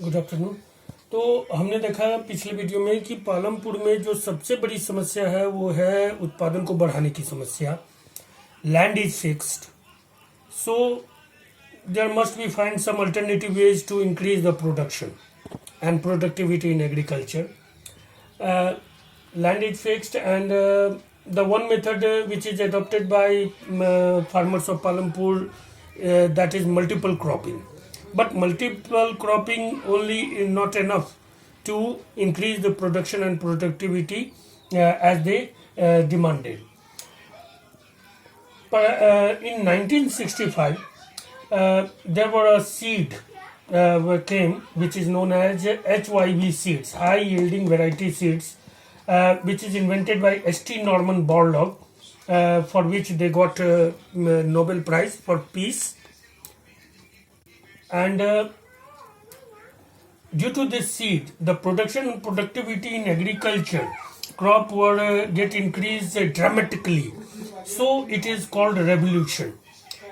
Good afternoon. तो हमने देखा पिछले वीडियो में कि पालमपुर में जो सबसे बड़ी समस्या है वो है उत्पादन को बढ़ाने की समस्या। Land is fixed, so there must be find some alternative ways to increase the production and productivity in agriculture. Land is fixed, and the one method which is adopted by farmers of Palampur, that is multiple cropping. But multiple cropping only is not enough to increase the production and productivity as they demanded. But in 1965, there were a seed came which is known as HYV seeds, high yielding variety seeds, which is invented by St. Norman Borlaug, for which they got Nobel Prize for Peace. And due to this seed, the production and productivity in agriculture crop were get increased dramatically. So it is called revolution.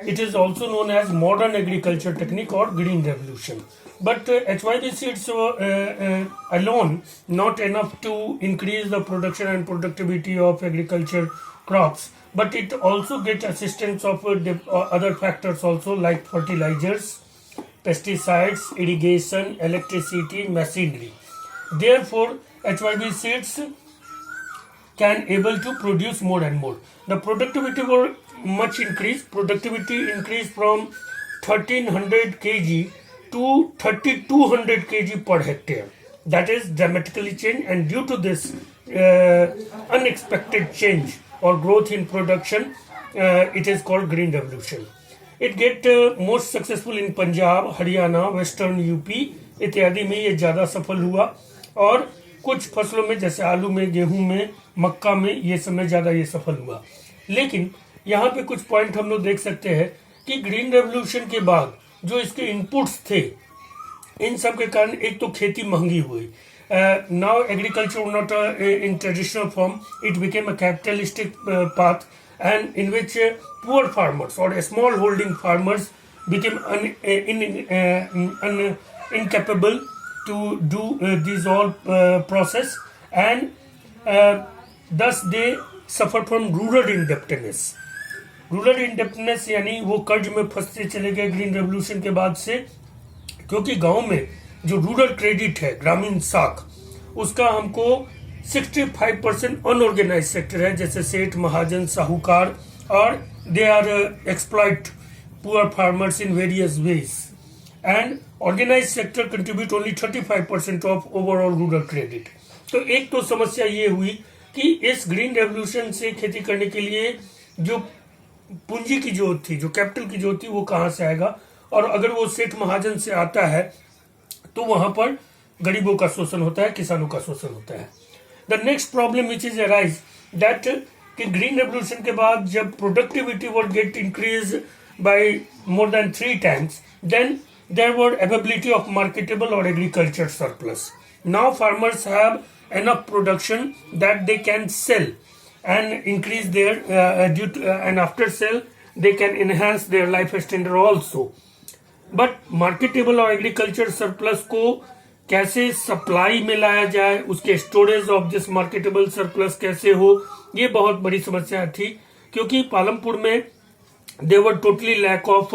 It is also known as modern agriculture technique or green revolution. But HYV seeds alone not enough to increase the production and productivity of agriculture crops, but it also get assistance of other factors also, like fertilizers, pesticides, irrigation, electricity, machinery. Therefore, HYV seeds can able to produce more and more. The productivity were much increased. Productivity increased from 1300 kg to 3200 kg per hectare. That is dramatically changed, and due to this unexpected change or growth in production, it is called green revolution. It get most successful in Punjab, Haryana, western UP इत्यादि में ये ज़्यादा सफल हुआ, और कुछ फसलों में जैसे आलू में, गेहूं में, मक्का में ये सब में ज़्यादा ये सफल हुआ. लेकिन यहाँ पे कुछ पॉइंट हम लोग देख सकते हैं कि ग्रीन रेवोल्यूशन के बाद जो इसके इनपुट्स थे, इन सब के कारण एक तो खेती महंगी हुई. Now agriculture not in traditional form, it became a capitalistic path, and in which poor farmers or small holding farmers became incapable to do these all process, and thus they suffer from rural indebtedness. Rural indebtedness यानी वो कर्ज में फंसते चले गए green revolution के बाद से, क्योंकि गांव में जो रूरल क्रेडिट है, ग्रामीण साख, उसका हमको 65% अनऑर्गेनाइज सेक्टर है, जैसे सेठ, महाजन, साहूकार, और they are exploit poor farmers in various ways, and organise sector contribute only 35% of overall rural credit. तो एक तो समस्या ये हुई कि इस ग्रीन रेवोल्यूशन से खेती करने के लिए जो पूंजी की जरूरत थी, जो कैपिटल की जरूरत थी, वो कहाँ से आएगा, और अगर वो सेठ महाजन से आता है तो वहां पर गरीबों का शोषण होता है, किसानों का शोषण होता है. The next problem which is arise that कि ग्रीन रेवोल्यूशन के बाद जब productivity would get increased by more than 3 times, then there were availability of marketable or agriculture surplus. Now farmers have enough production that they can sell and increase their and after sell they can enhance their life standard also. But marketable और agriculture surplus को कैसे supply में लाया जाए, उसके storage of this marketable surplus कैसे हो, ये बहुत बड़ी समस्या थी, क्योंकि पालमपुर में there were totally lack of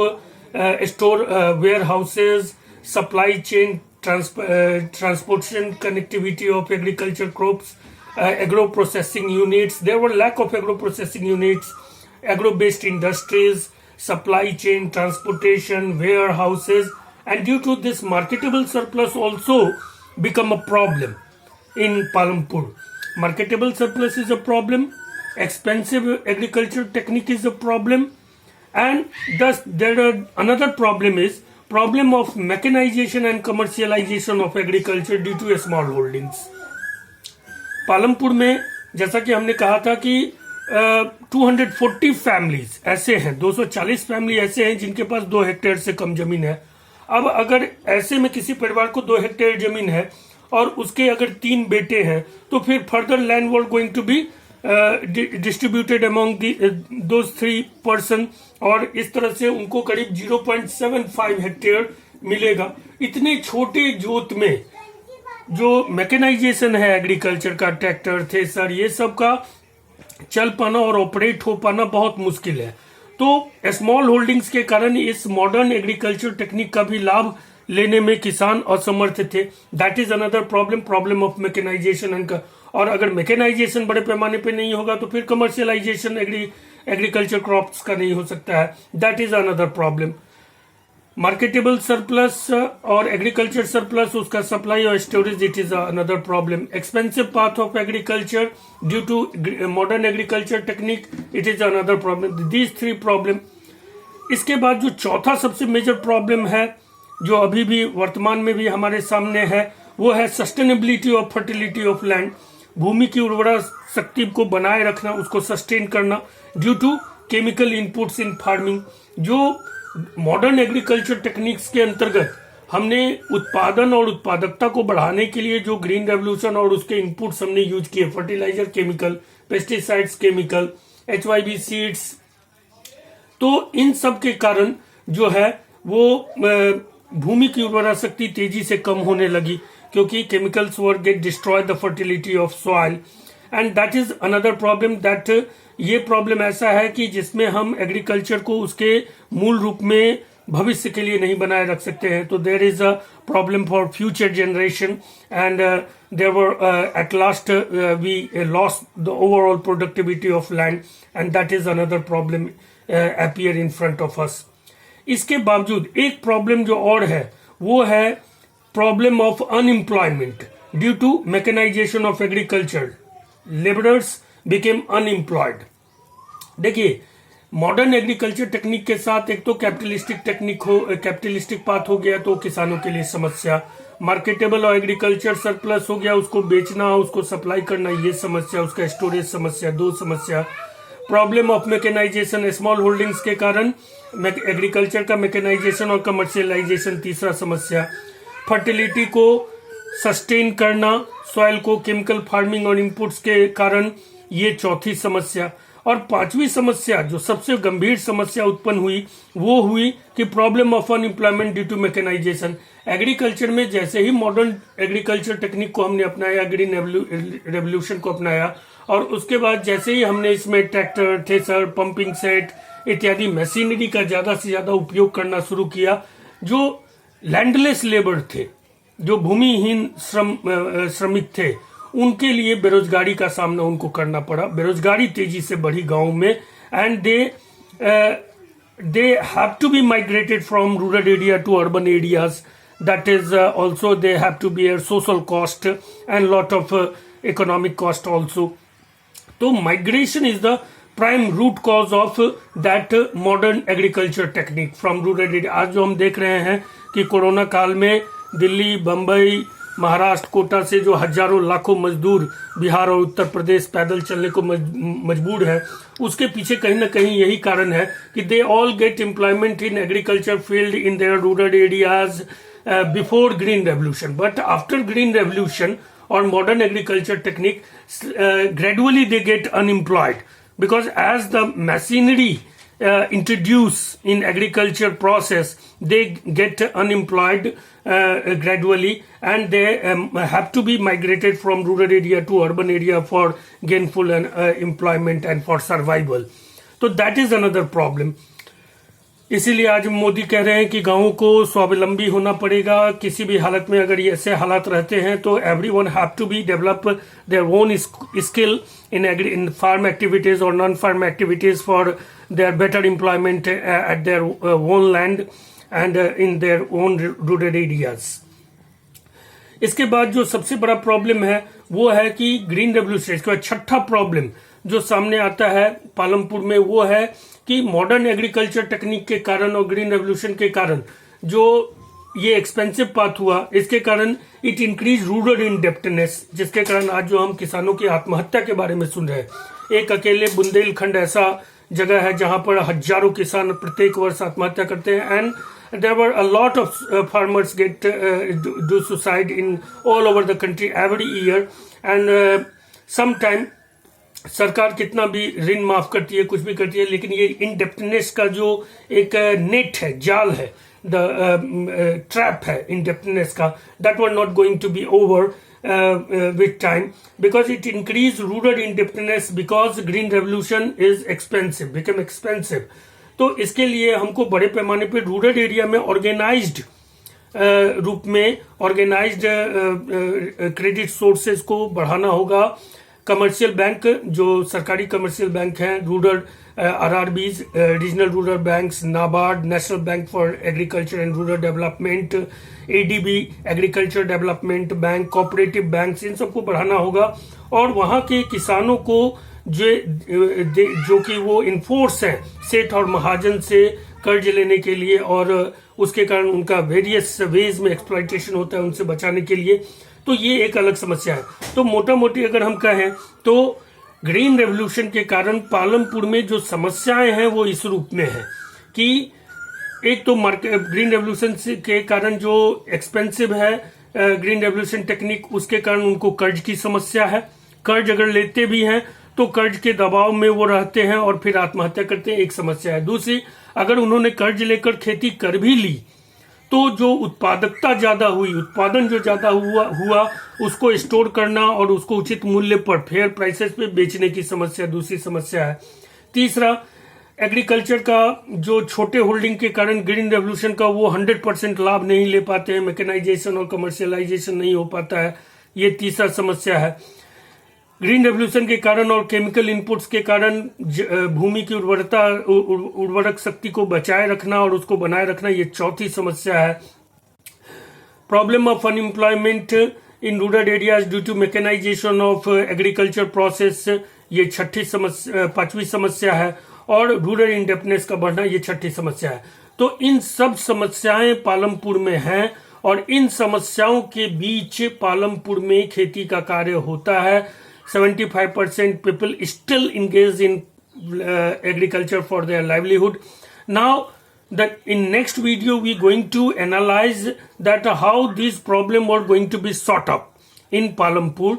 store warehouses, supply chain, transportation connectivity of agriculture crops, agro processing units. There were lack of agro processing units, agro based industries, supply chain, transportation, warehouses, and due to this marketable surplus also become a problem in Palampur. Marketable surplus is a problem, expensive agriculture technique is a problem, and thus there are another problem is problem of mechanization and commercialization of agriculture due to small holdings. Palampur में जैसा कि हमने कहा था कि 240 families ऐसे हैं, 240 family ऐसे हैं जिनके पास 2 हेक्टेयर से कम जमीन है. अब अगर ऐसे में किसी परिवार को 2 हेक्टेयर जमीन है और उसके अगर 3 बेटे हैं, तो फिर further land wall going to be distributed among those 3 person, और इस तरह से उनको करीब 0.75 हेक्टेयर मिलेगा। इतने छोटे जोत में जो मैकेनाइजेशन है एग्रीकल्चर का, ट्रैक्टर, थ्रेसर, ये सब का चल पाना और ऑपरेट हो पाना बहुत मुश्किल है। तो स्मॉल होल्डिंग्स के कारण इस मॉडर्न एग्रीकल्चर टेक्निक का भी लाभ लेने में किसान असमर्थ थे। That is another problem of mechanisation. और अगर मैकेनाइजेशन बड़े पैमाने पे नहीं होगा तो फिर कमर्शियलाइजेशन एग्रीकल्चर क्रॉप्स का नहीं हो सकता है। That is another problem. Marketable surplus और एग्रीकल्चर सरप्लस, उसका सप्लाई और storage, it is another problem. Expensive path of agriculture due to modern agriculture technique, it is another problem. These 3 problem. इसके बाद जो चौथा सबसे मेजर प्रॉब्लम है, जो अभी भी वर्तमान में भी हमारे सामने है, वो है sustainability of fertility of land. भूमि की उर्वरा शक्ति को बनाए रखना, उसको सस्टेन करना due to chemical inputs in farming. जो मॉडर्न एग्रीकल्चर टेक्निक्स के अंतर्गत हमने उत्पादन और उत्पादकता को बढ़ाने के लिए जो ग्रीन रेवोल्यूशन और उसके इनपुट्स हमने यूज किए, fertiliser chemical, pesticides chemical, HYB seeds, तो इन सब के कारण जो है वो भूमि की उर्वरा शक्ति तेजी से कम होने लगी, क्योंकि chemicals were get destroy the fertility of soil. And that is another problem. That ये प्रॉब्लम ऐसा है कि जिसमें हम एग्रीकल्चर को उसके मूल रूप में भविष्य के लिए नहीं बनाए रख सकते हैं। तो there is a problem for future generation and there were at last we lost the overall productivity of land and that is another problem appear in front of us. इसके बावजूद एक प्रॉब्लम जो और है वो है problem of unemployment due to mechanisation of agriculture. Labourers became unemployed. देखिए, modern agriculture technique के साथ एक तो कैपिटलिस्टिक पाथ हो गया, तो किसानों के लिए समस्या। मार्केटेबल और एग्रीकल्चर सरप्लस हो गया, उसको बेचना, उसको सप्लाई करना, ये समस्या। उसका स्टोरेज समस्या, 2 समस्या। Problem of mechanisation, small holdings के कारण एग्रीकल्चर का मैकेनाइजेशन और कमर्शियलाइजेशन, तीसरा समस्या। फर्टिलिटी को सस्टेन करना, सॉइल को केमिकल फार्मिंग और इनपुट्स के कारण, ये चौथी समस्या। और 5वीं समस्या जो सबसे गंभीर समस्या उत्पन्न हुई वो हुई कि problem of unemployment due to mechanisation. Agriculture में जैसे ही मॉडर्न एग्रीकल्चर टेक्निक को हमने अपनाया, ग्रीन रेवोल्यूशन को अपनाया, और उसके बाद जैसे ही हमने इसमें ट्रैक्टर, थ्रेसर, पंपिंग सेट इत्यादि मशीनरी का ज्यादा से ज्यादा उपयोग करना शुरू किया, जो लैंडलेस लेबर थे, जो भूमिहीन श्रमिक थे, उनके लिए बेरोजगारी का सामना उनको करना पड़ा। बेरोजगारी तेजी से बढ़ी गांव में, and they have to be migrated from rural area to urban areas. That is also they have to bear social cost and lot of economic cost also. तो migration is the prime root cause of that modern agriculture technique from rural area. आज जो हम देख रहे हैं कि corona काल में दिल्ली, बंबई, महाराष्ट्र, कोटा से जो हजारों लाखों मजदूर बिहार और उत्तर प्रदेश पैदल चलने को मजबूर है, उसके पीछे कहीं ना कहीं यही कारण है कि they all get employment in agriculture field in their rural areas before green revolution. But after green revolution or modern agriculture technique, gradually they get unemployed, because as the machinery introduced in agriculture process, they get unemployed gradually, and they have to be migrated from rural area to urban area for gainful employment and for survival. So that is another problem. इसीलिए आज मोदी कह रहे हैं कि गांवों को स्वावलंबी होना पड़ेगा किसी भी हालत में। अगर ये ऐसे हालात रहते हैं तो everyone have to be develop their own skill in farm activities और non farm activities for their better employment at their own land and in their own rural areas. इसके बाद जो सबसे बड़ा प्रॉब्लम है वो है कि ग्रीन रेवोल्यूशन। इसके बाद छठा प्रॉब्लम जो सामने आता है पालमपुर में वो है कि मॉडर्न एग्रीकल्चर टेक्निक के कारण और ग्रीन रेवोल्यूशन के कारण जो ये एक्सपेंसिव पाथ हुआ, इसके कारण इट इंक्रीज रूरल इंडेप्टनेस, जिसके कारण आज जो हम किसानों की आत्महत्या के बारे में सुन रहे हैं। एक अकेले बुंदेलखंड ऐसा जगह है जहां पर हजारों किसान प्रत्येक वर्ष आत्महत्या करते हैं, and there were a lot of farmers get do suicide in all over the country every year. And some time सरकार कितना भी ऋण माफ करती है, कुछ भी करती है, लेकिन ये इनडेप्टनेस का जो एक नेट है, जाल है, ट्रैप है इंडेप्टनेस का, that were not going to be over with time, because it increased rural indebtedness because green revolution is become expensive. तो इसके लिए हमको बड़े पैमाने पे रूरल एरिया में ऑर्गेनाइज्ड रूप में ऑर्गेनाइज्ड क्रेडिट सोर्सेज को बढ़ाना होगा. कमर्शियल बैंक, जो सरकारी कमर्शियल बैंक हैं, rural RRBs, regional rural banks, NABARD, National Bank for Agriculture and Rural Development, ADB agriculture development bank, cooperative banks, इन सबको बढ़ाना होगा. और वहाँ के किसानों को जो कि वो इन्फोर्स हैं सेठ और महाजन से कर्ज लेने के लिए, और उसके कारण उनका वेरियस वेज में एक्सप्लॉयटेशन होता है, उनसे बचाने के लिए. तो ये एक अलग समस्या है. तो मोटा मोटी अगर हम कहें तो ग्रीन रेवोल्यूशन के कारण पालमपुर में जो समस्याएं हैं वो इस रूप में है कि एक तो मार्केट ग्रीन रेवोल्यूशन के कारण जो एक्सपेंसिव है ग्रीन रेवोल्यूशन टेक्निक, उसके कारण उनको कर्ज की समस्या है. कर्ज अगर लेते भी हैं तो कर्ज के दबाव में वो रहते हैं और फिर आत्महत्या करते हैं, एक समस्या है. दूसरी, अगर उन्होंने कर्ज लेकर खेती कर भी ली तो जो उत्पादकता ज्यादा हुई, उत्पादन जो ज्यादा हुआ उसको स्टोर करना और उसको उचित मूल्य पर फेयर प्राइसेस पे बेचने की समस्या दूसरी समस्या है. तीसरा, एग्रीकल्चर का जो छोटे होल्डिंग के कारण ग्रीन रेवोल्यूशन का वो 100% लाभ नहीं ले पाते हैं, मैकेनाइजेशन और कमर्शियलाइजेशन नहीं हो पाता है, ये तीसरा समस्या है. ग्रीन रेवोल्यूशन के कारण और केमिकल इनपुट्स के कारण भूमि की उर्वरक शक्ति को बचाए रखना और उसको बनाए रखना, ये चौथी समस्या है. Problem of unemployment in rural areas due to mechanisation of agriculture process, ये पांचवी समस्या है. और रूरल इंडेप्टनेस का बढ़ना, ये छठी समस्या है. तो इन सब समस्याएं पालमपुर में हैं और इन समस्याओं के बीच पालमपुर में खेती का कार्य होता है. 75% people still engaged in agriculture for their livelihood. Now, in next video we going to analyze that how these problem are going to be sorted up in Palampur,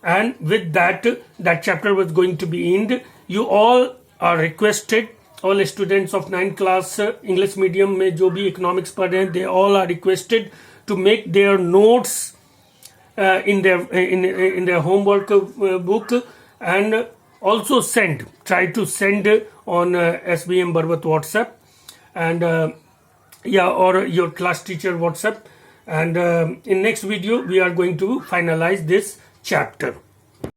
and with that chapter was going to be end. You all are requested, all students of 9th class English medium में जो भी economics पढ़ रहे हैं, they all are requested to make their notes in their homework book, and also try to send on SBM Barwat WhatsApp, and or your class teacher WhatsApp, and in next video we are going to finalize this chapter.